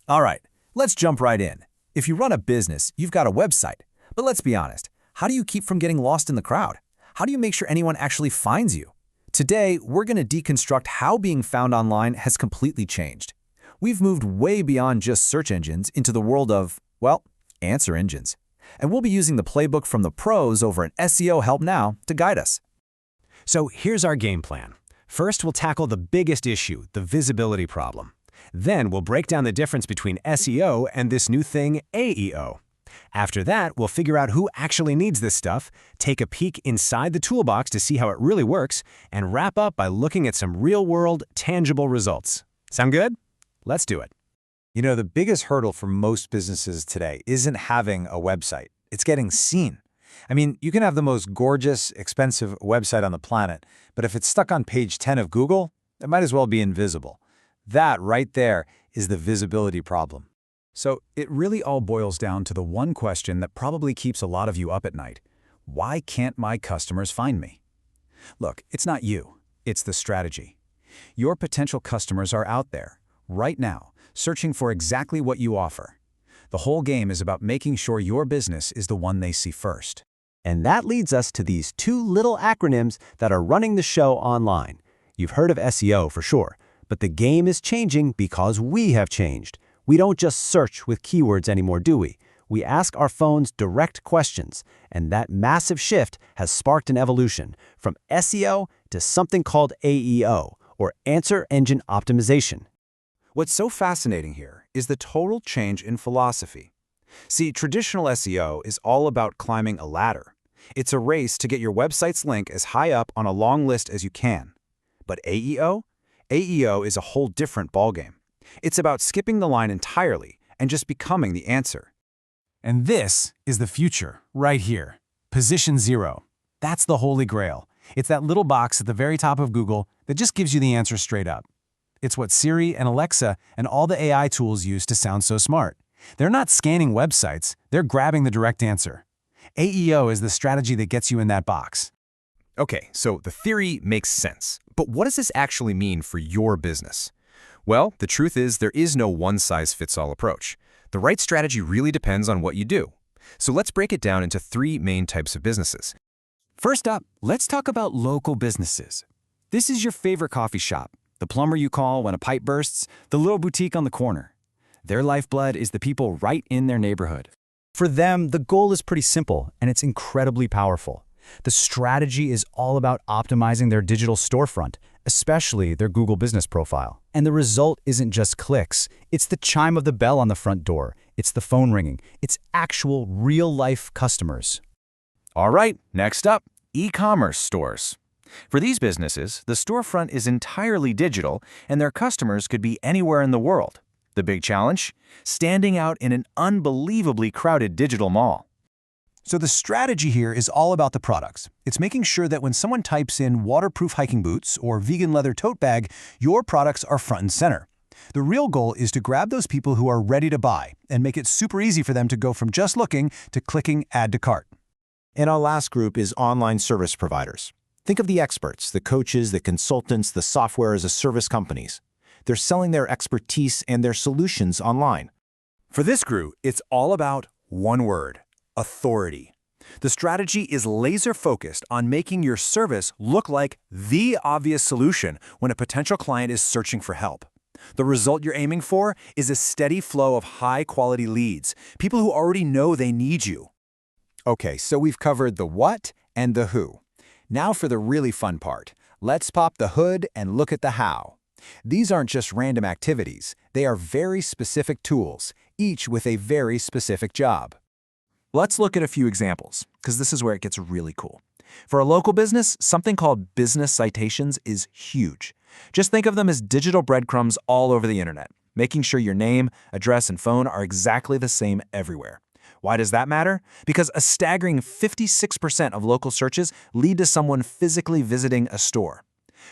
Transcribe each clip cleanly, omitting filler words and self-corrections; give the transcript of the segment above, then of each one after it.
All right, let's jump right in. If you run a business, you've got a website. But let's be honest, how do you keep from getting lost in the crowd? How do you make sure anyone actually finds you? Today, we're going to deconstruct how being found online has completely changed. We've moved way beyond just search engines into the world of, well, answer engines. And we'll be using the playbook from the pros over at Seo Help Now to guide us. So here's our game plan. First, we'll tackle the biggest issue, the visibility problem. Then we'll break down the difference between SEO and this new thing, AEO. After that, we'll figure out who actually needs this stuff, take a peek inside the toolbox to see how it really works, and wrap up by looking at some real-world, tangible results. Sound good? Let's do it. You know, the biggest hurdle for most businesses today isn't having a website. It's getting seen. I mean, you can have the most gorgeous, expensive website on the planet, but if it's stuck on page 10 of Google, it might as well be invisible. That right there is the visibility problem. So it really all boils down to the one question that probably keeps a lot of you up at night. Why can't my customers find me? Look, it's not you. It's the strategy. Your potential customers are out there, right now, searching for exactly what you offer. The whole game is about making sure your business is the one they see first. And that leads us to these two little acronyms that are running the show online. You've heard of SEO for sure, but the game is changing because we have changed. We don't just search with keywords anymore, do we? We ask our phones direct questions, and that massive shift has sparked an evolution from SEO to something called AEO, or Answer Engine Optimization. What's so fascinating here is the total change in philosophy. See, traditional SEO is all about climbing a ladder. It's a race to get your website's link as high up on a long list as you can. But AEO? AEO is a whole different ballgame. It's about skipping the line entirely and just becoming the answer. And this is the future, right here. Position 0. That's the holy grail. It's that little box at the very top of Google that just gives you the answer straight up. It's what Siri and Alexa and all the AI tools use to sound so smart. They're not scanning websites, they're grabbing the direct answer. AEO is the strategy that gets you in that box. Okay, so the theory makes sense. But what does this actually mean for your business? Well, the truth is there is no one-size-fits-all approach. The right strategy really depends on what you do. So let's break it down into 3 main types of businesses. First up, let's talk about local businesses. This is your favorite coffee shop, the plumber you call when a pipe bursts, the little boutique on the corner. Their lifeblood is the people right in their neighborhood. For them, the goal is pretty simple, and it's incredibly powerful. The strategy is all about optimizing their digital storefront, especially their Google business profile. And the result isn't just clicks. It's the chime of the bell on the front door. It's the phone ringing. It's actual real-life customers. All right, next up, e-commerce stores. For these businesses, the storefront is entirely digital, and their customers could be anywhere in the world. The big challenge? Standing out in an unbelievably crowded digital mall. So the strategy here is all about the products. It's making sure that when someone types in waterproof hiking boots or vegan leather tote bag, your products are front and center. The real goal is to grab those people who are ready to buy and make it super easy for them to go from just looking to clicking add to cart. And our last group is online service providers. Think of the experts, the coaches, the consultants, the software as a service companies. They're selling their expertise and their solutions online. For this group, it's all about one word: authority. The strategy is laser-focused on making your service look like the obvious solution when a potential client is searching for help. The result you're aiming for is a steady flow of high-quality leads, people who already know they need you. Okay, so we've covered the what and the who. Now for the really fun part. Let's pop the hood and look at the how. These aren't just random activities. They are very specific tools, each with a very specific job. Let's look at a few examples, because this is where it gets really cool. For a local business, something called business citations is huge. Just think of them as digital breadcrumbs all over the internet, making sure your name, address, and phone are exactly the same everywhere. Why does that matter? Because a staggering 56% of local searches lead to someone physically visiting a store.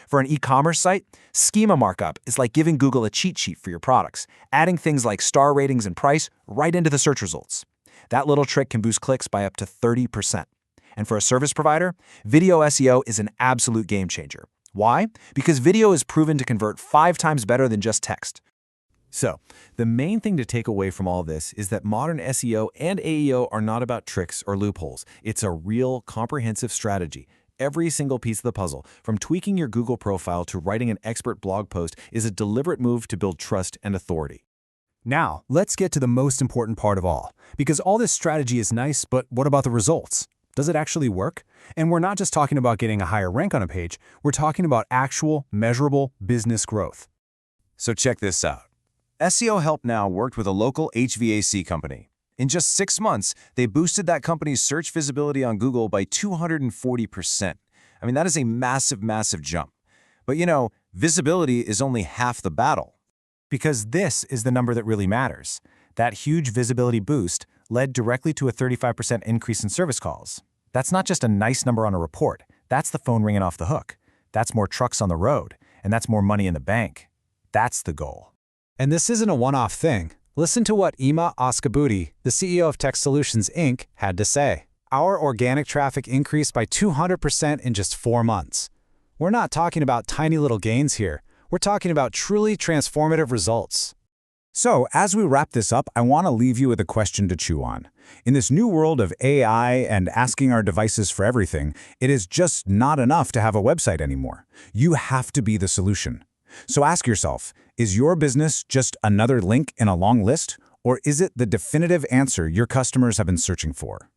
For an e-commerce site, schema markup is like giving Google a cheat sheet for your products, adding things like star ratings and price right into the search results. That little trick can boost clicks by up to 30%. And for a service provider, video SEO is an absolute game changer. Why? Because video is proven to convert 5 times better than just text. So, the main thing to take away from all this is that modern SEO and AEO are not about tricks or loopholes. It's a real, comprehensive strategy. Every single piece of the puzzle, from tweaking your Google profile to writing an expert blog post, is a deliberate move to build trust and authority. Now, let's get to the most important part of all, because all this strategy is nice, but what about the results? Does it actually work? And we're not just talking about getting a higher rank on a page, we're talking about actual, measurable business growth. So check this out. SEO Help Now worked with a local HVAC company. In just 6 months, they boosted that company's search visibility on Google by 240%. I mean, that is a massive, massive jump. But you know, visibility is only half the battle. Because this is the number that really matters. That huge visibility boost led directly to a 35% increase in service calls. That's not just a nice number on a report. That's the phone ringing off the hook. That's more trucks on the road, and that's more money in the bank. That's the goal. And this isn't a one-off thing. Listen to what Ima Askabuti, the CEO of Tech Solutions, Inc., had to say. Our organic traffic increased by 200% in just 4 months. We're not talking about tiny little gains here. We're talking about truly transformative results. So, as we wrap this up, I want to leave you with a question to chew on. In this new world of AI and asking our devices for everything, it is just not enough to have a website anymore. You have to be the solution. So ask yourself, is your business just another link in a long list, or is it the definitive answer your customers have been searching for?